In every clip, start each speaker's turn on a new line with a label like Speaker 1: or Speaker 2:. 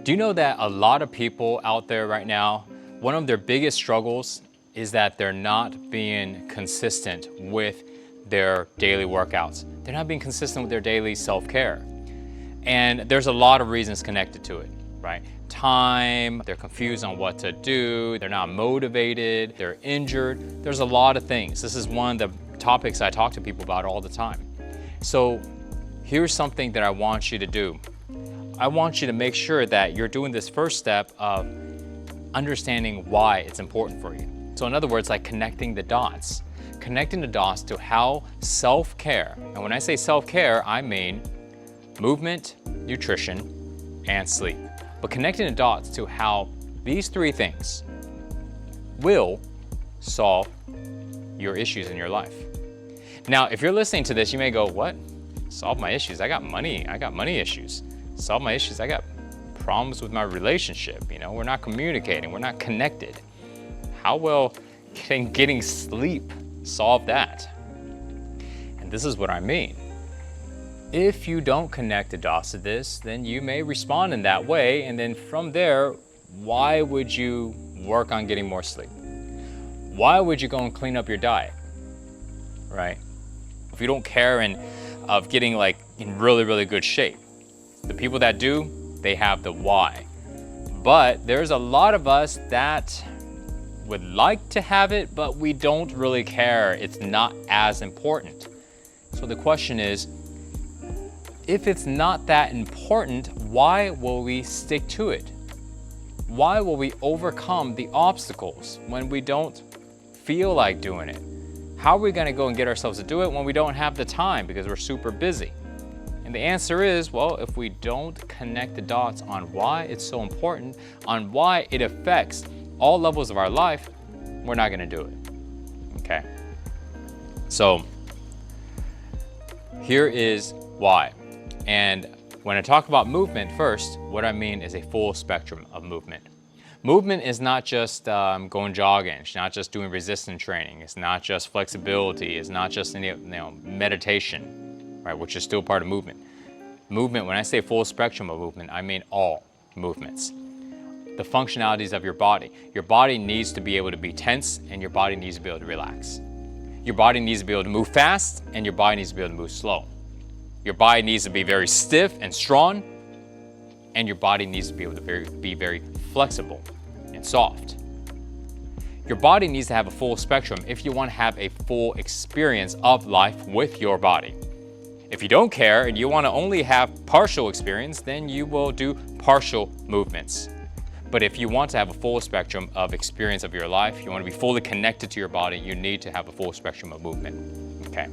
Speaker 1: Do you know that a lot of people out there right now, one of their biggest struggles is that they're not being consistent with their daily workouts. They're not being consistent with their daily self-care. And there's a lot of reasons connected to it, right? Time, they're confused on what to do, they're not motivated, they're injured. There's a lot of things. This is one of the topics I talk to people about all the time. So here's something that I want you to do. I want you to make sure that you're doing this first step of understanding why it's important for you. So in other words, like connecting the dots. Connecting the dots to how self-care, and when I say self-care, I mean movement, nutrition, and sleep. But connecting the dots to how these three things will solve your issues in your life. Now, if you're listening to this, you may go, what? Solve my issues? I got money issues. Solve my issues? I got problems with my relationship. You know, we're not communicating, we're not connected. How will getting sleep solve that? And this is what I mean. If you don't connect the dots to this, then you may respond in that way, and then from there, why would you work on getting more sleep? Why would you go and clean up your diet, right? If you don't care of getting like in really, really good shape. The people that do, they have the why. But there's a lot of us that would like to have it, but we don't really care. It's not as important. So the question is, if it's not that important, why will we stick to it? Why will we overcome the obstacles when we don't feel like doing it? How are we gonna go and get ourselves to do it when we don't have the time because we're super busy? And the answer is, well, if we don't connect the dots on why it's so important, on why it affects all levels of our life, we're not gonna do it, okay? So here is why. And when I talk about movement first, what I mean is a full spectrum of movement. Movement is not just going jogging, it's not just doing resistance training, it's not just flexibility, it's not just meditation, right, which is still part of movement. Movement, when I say full spectrum of movement, I mean all movements. The functionalities of your body needs to be able to be tense, and your body needs to be able to relax. Your body needs to be able to move fast, and your body needs to be able to move slow. Your body needs to be very stiff and strong, and your body needs to be able to be very flexible and soft. Your body needs to have a full spectrum if you want to have a full experience of life with your body. If you don't care and you want to only have partial experience, then you will do partial movements. But if you want to have a full spectrum of experience of your life, you want to be fully connected to your body, you need to have a full spectrum of movement, okay?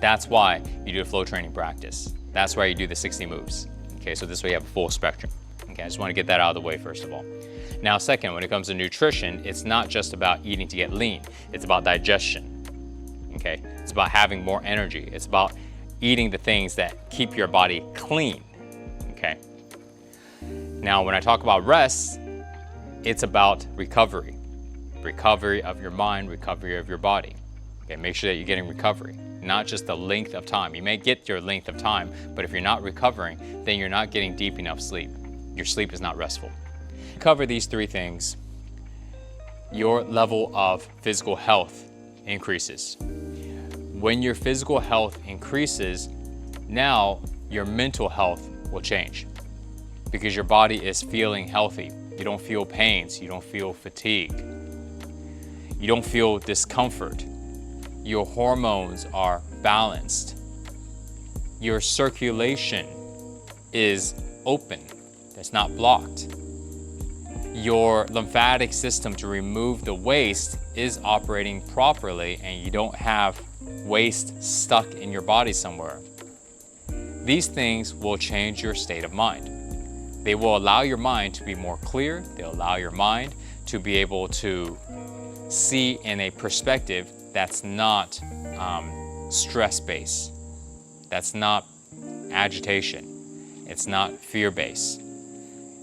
Speaker 1: That's why you do a flow training practice. That's why you do the 60 moves. Okay, so this way you have a full spectrum. Okay, I just want to get that out of the way first of all. Now second, when it comes to nutrition, it's not just about eating to get lean. It's about digestion. Okay, it's about having more energy. It's about eating the things that keep your body clean. Okay. Now when I talk about rest, it's about recovery. Recovery of your mind, recovery of your body. Okay, make sure that you're getting recovery. Not just the length of time. You may get your length of time, but if you're not recovering, then you're not getting deep enough sleep. Your sleep is not restful. Cover these three things, your level of physical health increases. When your physical health increases, now your mental health will change because your body is feeling healthy. You don't feel pains, you don't feel fatigue, you don't feel discomfort. Your hormones are balanced. Your circulation is open, it's not blocked. Your lymphatic system to remove the waste is operating properly, and you don't have waste stuck in your body somewhere. These things will change your state of mind. They will allow your mind to be more clear. They'll allow your mind to be able to see in a perspective that's not stress-based, that's not agitation, it's not fear-based.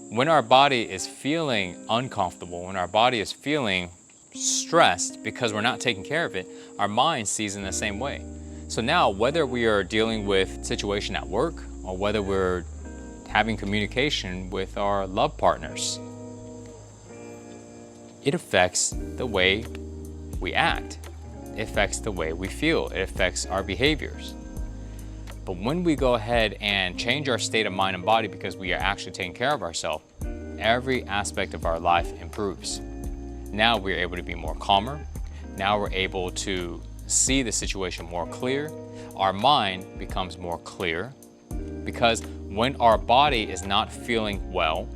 Speaker 1: When our body is feeling uncomfortable, when our body is feeling stressed because we're not taking care of it, our mind sees in the same way. So now, whether we are dealing with a situation at work or whether we're having communication with our love partners. It affects the way we act. It affects the way we feel. It affects our behaviors. But when we go ahead and change our state of mind and body because we are actually taking care of ourselves, every aspect of our life improves. Now we're able to be more calmer. Now we're able to see the situation more clear. Our mind becomes more clear because when our body is not feeling well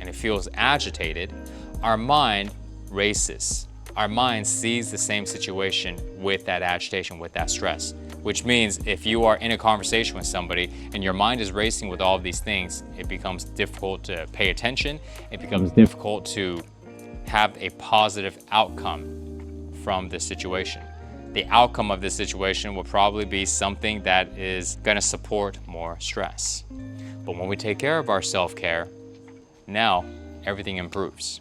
Speaker 1: and it feels agitated, our mind races. Our mind sees the same situation with that agitation, with that stress, which means if you are in a conversation with somebody and your mind is racing with all of these things, it becomes difficult to pay attention. It becomes difficult to have a positive outcome from this situation. The outcome of this situation will probably be something that is going to support more stress. But when we take care of our self-care, now everything improves.